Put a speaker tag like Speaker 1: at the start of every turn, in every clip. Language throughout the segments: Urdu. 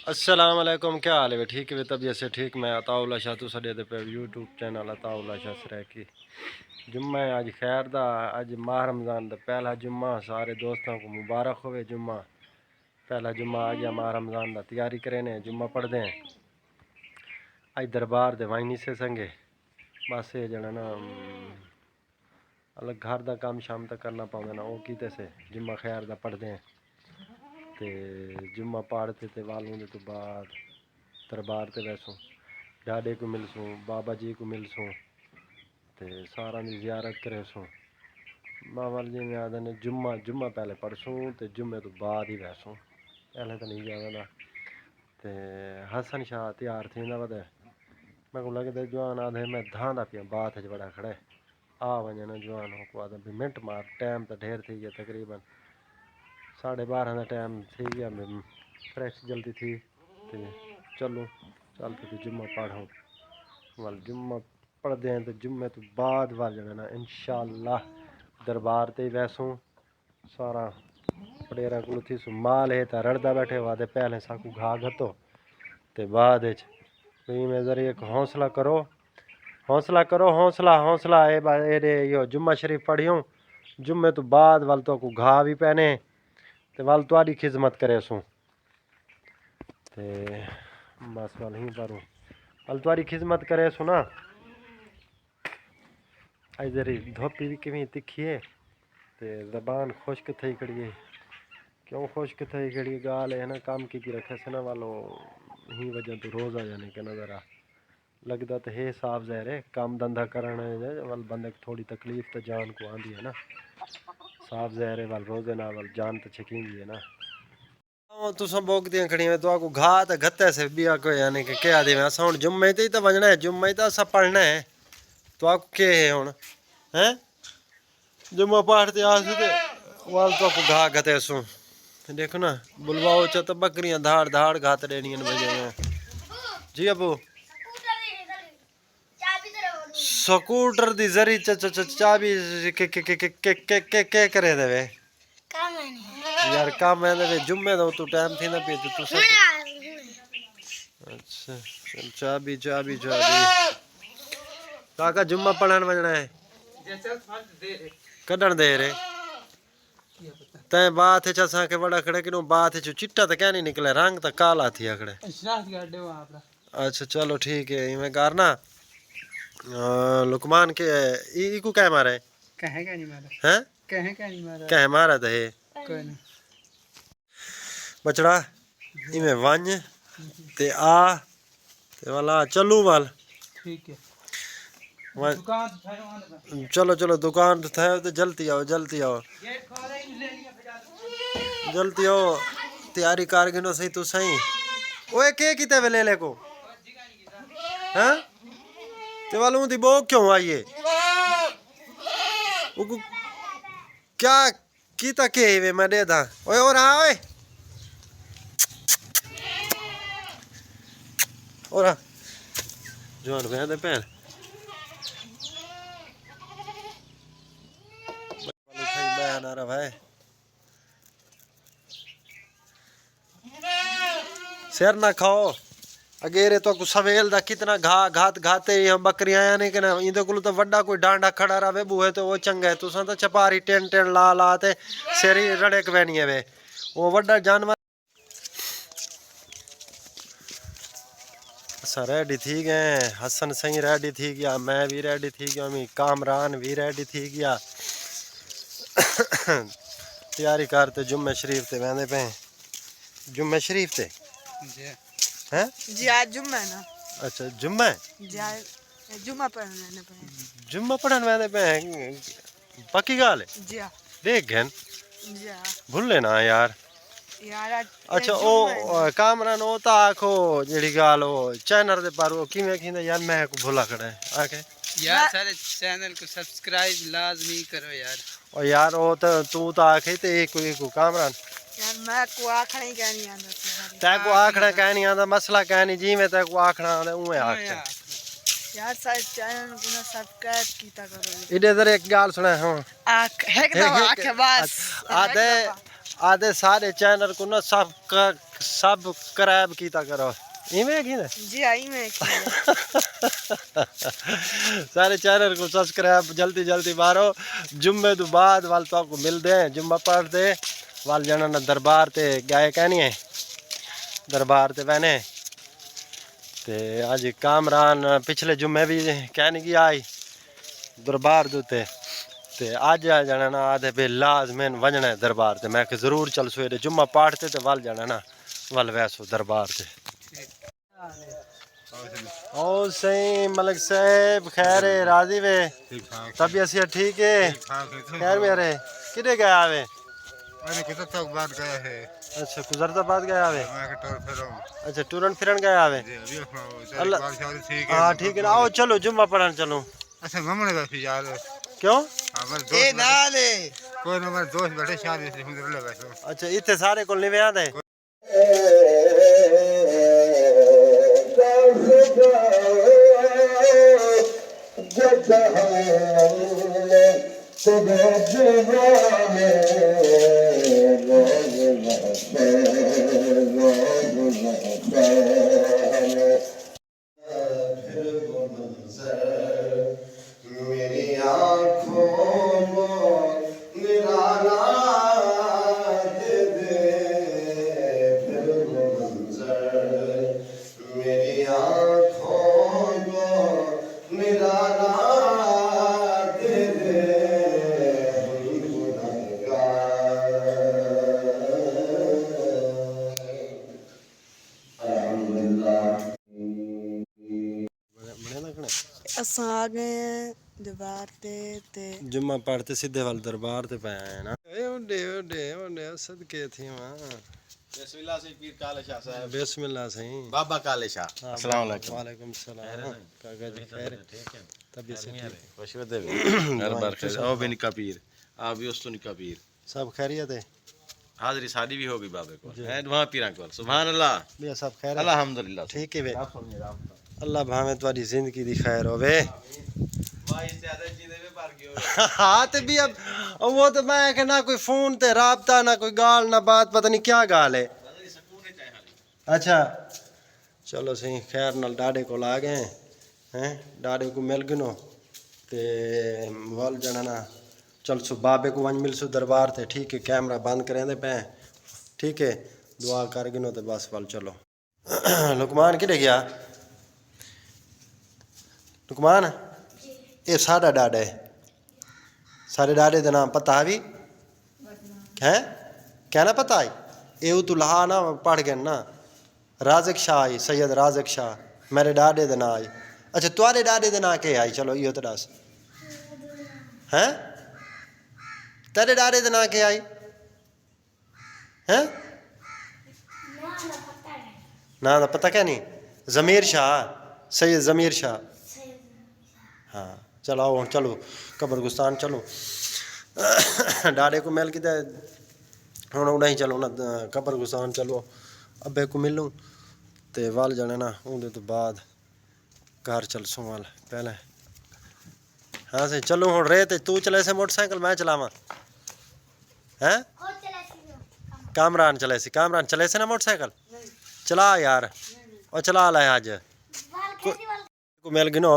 Speaker 1: السلام علیکم، کیا حال ہے؟ ٹھیک ہے طبیعت سے ٹھیک؟ میں عطاء اللہ شاہ تو سڈے پہ یوٹیوب چینل عطاء اللہ شاہ سریکی جمعہ ہے اج خیر دا، اج ماہ رمضان دا پہلا جمعہ، سارے دوستوں کو مبارک ہوئے جمعہ، پہلا جمعہ آ گیا ماہ رمضان دا، تیاری کرے نے جمعہ پڑھ دیں اج دربار دے وائنی سے سنگے بس یہ جڑا نا الگ گھر دا کام شام تک کرنا پاؤں نا وہ کیتے سے جمعہ خیر دا پڑھ دیں تے جمعہ پڑھتے تے والوں دے تو بعد دربار تے ویسوں ڈاڈے کو ملسوں، بابا جی کو ملسوں تے سارا دی زیارت کرے سوں ماں جی میں آدھے نے جمعہ پہلے پڑھسوں تے جمعے تو بعد ہی ویسوں پہلے تو نہیں جانا نا تے حسن شاہ تیار تھی نہ ودے میں کو لگے جوان آدھے میں دھان دا پیا بات ہے بڑا کھڑے آ ونجے نا جوان ہو کو آدھے بھی منٹ مار ٹائم تو ڈھیر تھی گیا تقریباً 12:30 کا ٹائم تھی گیا فریش جلدی تھی تے چلو چلتے تو جمعہ پڑھوں وال جمعہ پڑھ دیں تو جمعے تو بعد وال جانا نا انشاءاللہ دربار تے ویسوں سارا پڑیرا کو تھی سو مال ہے تا رڑدا بیٹھے وادے پہلے ساکو گھا گھتو تے بعد وچ میں ذریعے ایک حوصلہ کرو حوصلہ اے یو جمعہ شریف پڑھیوں جمعے تو بعد وال تو کو گھا بھی پہنے تے وال تواڈی خدمت کرے سوں تے بس وال ہی پروں وال تواڈی خدمت کرے سوں نا اج ذری دھوپی بھی کیویں تکھی ہے تے زبان خشک تھئی کھڑی ہے کیوں خشک تھئی کھڑی گال ہے نا کام کی رکھے سے نا والو ہی وجہ تو روز آ جانے کہ نظر آ لگتا تو ہے صاف ظاہر ہے کام دھندا کرنے وال بندے تھوڑی تکلیف تو جان کو آندی ہے نا صاف ظاہر ہے وال روزے نہ وال جان تو چھکیندی ہے نا تساں بوکدیاں کھڑیاں تو کو گھا تے گھتے سے بیا کو یعنی کہ کیا دی اساں ہن جمعے تے تے وجنا ہے جمعے تے اساں پڑھنا ہے تو آپ کے ہے ہن ہیں جمعہ پڑھتے آسے تے وال تو کو گھا گھتے سوں دیکھو نا بلواؤ چا تو بکریاں دھاڑ دھاڑ گھات رہنیاں بجے جی ابو سکوٹر دی ذری چابی کے کرے دے یار کام ہے دے جمعے دا تو ٹائم تھی نہ پی تو اچھا چابی کاکا جمعہ پڑھن وجنا ہے کڈن دے رے تے بات ہے چساں کے بڑا کھڑے کنوں بات ہے چٹا تے کیا نہیں نکلے رنگ تے کالا تھی اکڑے اچھا چلو ٹھیک ہے میں کرنا لقمان کے ای کو کہہ مارے کہیں کا نہیں مارا ہیں کہیں مارا تے بچڑا ایویں ونج تے آ تے والا چلو وال ٹھیک ہے چلو دکان تھے تے جلدی آؤ تیاری کر گنو صحیح تو صحیح اوے کے کیتے ویلے لے کو ہاں تے والوں دی بو کیوں آئیے کیا کیتا کہ میں دے دا اوے اور آ اوے اور جوان بہن دے پین بہن آ رہا بھائی سر نہ کھاؤ اگیرے تو کو سویل دا کتنا گھاتے ہم بکریاں آیا نہیں کہ نا ایندے کولو تو وڈا کوئی ڈانڈا کھڑا رہے بوئے تو وہ چنگا ہے تساں تو چپاری ٹین لا تے سری رڑک وینی ہے وے وہ وڈا جانور اسا ریڈی تھی گئے حسن سہی ریڈی تھی گیا میں بھی ریڈی تھی گیا میں کامران بھی ریڈی تھی گیا تیاری کرتے جمعہ شریف تے ویندے پے جمعہ شریف تے ہیں جی آج جمعہ ہے نا اچھا جمعہ ہے جی جمعہ پڑھن ویندے پے پکی گال ہے جی دیکھ گن جی بھول لینا یار اچھا او کامران او تا آکھو جیڑی گال او چینل دے پر او کیویں کیندے یار میں کو بھولا کھڑا ہے آکھے یار سارے چینل کو سبسکرائب لازمی کرو یار او یار او تو آکھے تے کوئی کو کامران یار میں کو آکھنا ہی کہنی آندا تے کو آکھنا کہنی آندا مسئلہ کہنی جی میں تے کو آکھنا آندا اوے آکھ یار سارے چینل کو سبسکرائب کیتا کرو ایڈے ذرا ایک گال سنا ہاں ایک دفعہ آکھے بس آدھے سارے چینل کو نا سبسکرائب کیتا کرو ایویں کی نا
Speaker 2: جی آئی میں
Speaker 1: سارے چینل کو سبسکرائب جلدی جلدی مارو جمعے تو بعد وال تو آپ کو ملتے ہیں جمعہ پڑھ دے وال جانا نا دربار تے گائے کہنی ہے دربار تے بہنے تے آج کامران پچھلے جمعے بھی کہنے کی آئی دربار دوتے تے آج آ جانا نا آدھے بے لازمین وجنا ہے دربار تے میں کہ ضرور چل سویرے جمعہ پاٹتے تے وال جانا نا وال ویسو دربار تے او صحیح ملک صاحب خیر ہے راضی وے طبیعت سے ٹھیک ہے خیر میرے کدے گیا آوے
Speaker 3: میں کتنا تک بعد گیا ہے
Speaker 1: اچھا گزرتا بعد گیا آوے
Speaker 3: میں کہ ٹور پھروں
Speaker 1: اچھا ٹورن پھرن گیا آوے
Speaker 3: جی ابھی
Speaker 1: اللہ
Speaker 3: بار شاید ٹھیک ہے
Speaker 1: ہاں ٹھیک ہے آؤ چلو جمعہ پڑھن چلو
Speaker 3: اچھا گھومنے کا پھر یار
Speaker 1: کیوں
Speaker 3: ہمارے دوست نالے کوئی نہ ہمارے دوست بیٹھے شادی سے ہم رلے بیٹھے
Speaker 1: اچھا اتنے سارے کول نہیں آدھے
Speaker 4: میری آنکھوں نرالا دے پھر وہ منظر میری آنکھوں کو نرالا دے
Speaker 2: اساں آ گئے ہیں دیوار تے
Speaker 1: جمعہ پڑھتے سیدھے وال دربار تے پہ آئے نا اے صدقے تھی ماں
Speaker 5: بسم اللہ سے پیر کالے شاہ صاحب
Speaker 1: بسم اللہ صحیح
Speaker 5: بابا کالے شاہ السلام علیکم
Speaker 1: وعلیکم السلام کاغا جی خیر طبیعت سے ٹھیک
Speaker 5: خوش ودے ہر بار خیر او بھی نکا پیر آپ بھی اس تو نکا پیر
Speaker 1: سب خیریت ہے
Speaker 5: حاضری شادی بھی ہوگی بابے کو ہے وہاں پیراں کو سبحان اللہ
Speaker 1: بیا سب خیر ہے
Speaker 5: الحمدللہ
Speaker 1: ٹھیک ہے وے اللہ بھاویں تواڈی زندگی دی خیر ہوے
Speaker 5: واہ اس سے زیادہ چیزیں بھی پار کی ہو
Speaker 1: ہاں تے بھی اب وہ تو میں کہ نہ کوئی فون تے رابطہ نہ کوئی گال نہ بات پتہ نہیں کیا گال ہے
Speaker 5: سکون ہے چاہے حالی
Speaker 1: اچھا چلو صحیح خیر نال ڈاڈے کو آ گئے ہیں ڈاڈے کو مل گنو تے ول جانا نا چل سو بابے کو ونج مل سو دربار تے ٹھیک ہے کیمرہ بند کریں دے پہ ٹھیک ہے دعا کر گنو تے بس ول چلو لقمان کدے گیا لقمان یہ ساڈا ڈاڈا ہے سارے ڈاڈے دا نام پتہ ہے بھی ہے کیا نا پتہ ہے یہ تو لہا نا پڑھ گئے نا رازق شاہ آئی سید رازق شاہ میرے ڈاڈے دا نام آئی اچھا تواڈے ڈاڈے دا نام کیا آئی چلو یہ تو دس ہیں تیرے ڈاڈے دا نام کیا آئی ہیں نا دا پتہ کیا نہیں ضمیر شاہ سید ضمیر شاہ ہاں چلو آؤ چلو قبرستان چلو ڈاڈے کو مل کے ہوں انہیں چلو نا قبرستان چلو ابے کو ملوں تے وال جانے نا اندر تو بعد گھر چل سوں وال پہلے ہاں سی چلو ہوں رے تے تو چلے سے موٹر سائیکل میں چلاواں ہیں کامران چلے سے نا موٹر سائیکل چلا یار اور چلا لے آج کو مل گنو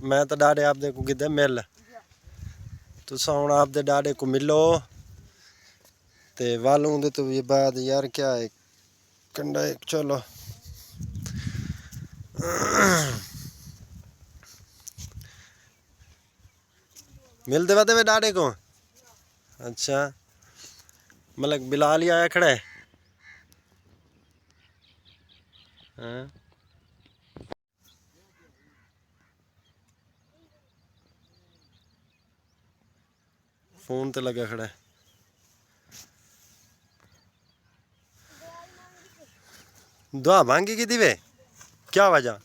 Speaker 1: میں تو ڈاڈے آپ دے کو گدے مل تو سون آپ دے ڈاڈے کو ملو تے والوں دے تو یہ بعد یار کیا ہے کنڈا ایک چلو مل دے وے ڈاڈے کو اچھا ملک بلال ہی آیا کھڑے ہاں فون تے لگا کھڑا ہے دعا مانگی کی دیوے کیا وجہ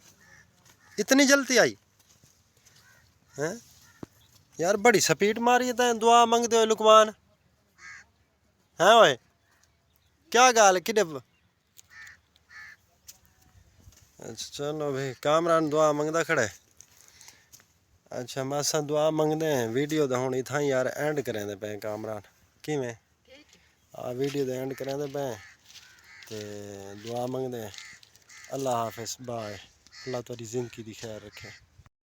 Speaker 1: اتنی جلدی آئی ہیں یار بڑی سپیڈ ماری ہے دعا منگتے ہوئے لقمان ہیں ہوئے کیا گال کدے اچھا چلو بھائی کامران دعا منگتا کھڑے اچھا ماسا دعا منگتے ہیں ویڈیو تو ہوں اتنا ہی یار اینڈ کریں دے پہ کامران کیویں ویڈیو دے اینڈ کریں پہ تے دعا منگتے ہیں. اللہ حافظ، بائے. اللہ تاری زندگی دی خیر رکھے.